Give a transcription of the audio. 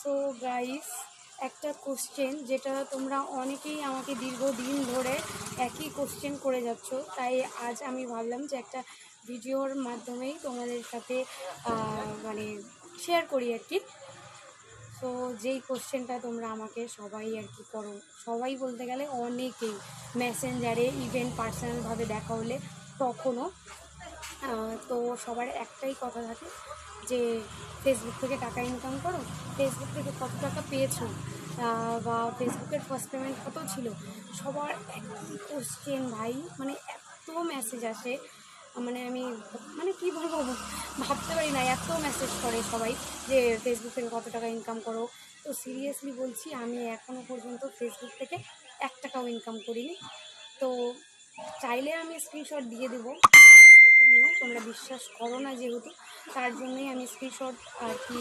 So guys, একটা question যেটা তোমরা অনেকেই আমাকে দীর্ঘদিন ধরে একই কোশ্চেন করে যাচ্ছ, তাই আজ আমি ভাবলাম যে একটা ভিডিওর মাধ্যমেই তোমাদের সাথে মানে শেয়ার করি আর কি। তো যেই কোশ্চেনটা তোমরা আমাকে সবাই আর কি করো, সবাই বলতে গেলে অনেকেই মেসেঞ্জারে ইভেন পার্সোনালভাবে দেখা হলে তখনও তো সবার একটাই কথা থাকে যে ফেসবুক থেকে টাকা ইনকাম করো, ফেসবুক থেকে কত টাকা পেয়েছো, বা ফেসবুকের ফার্স্ট পেমেন্ট কত ছিল। সবার একই কোশ্চেন ভাই, মানে এত মেসেজ আসে, মানে আমি মানে কি বলবো, ভাবতে পারি না, এত মেসেজ করে সবাই যে ফেসবুক থেকে কত টাকা ইনকাম করো। তো সিরিয়াসলি বলছি, আমি এখনও পর্যন্ত ফেসবুক থেকে 1 টাকাও ইনকাম করিনি। তো চাইলে আমি স্ক্রিনশট দিয়ে দেবো, তোমরা দেখে নিও। তোমরা বিশ্বাস করো না যেহেতু, তার জন্যই আমি স্ক্রিনশট আর কি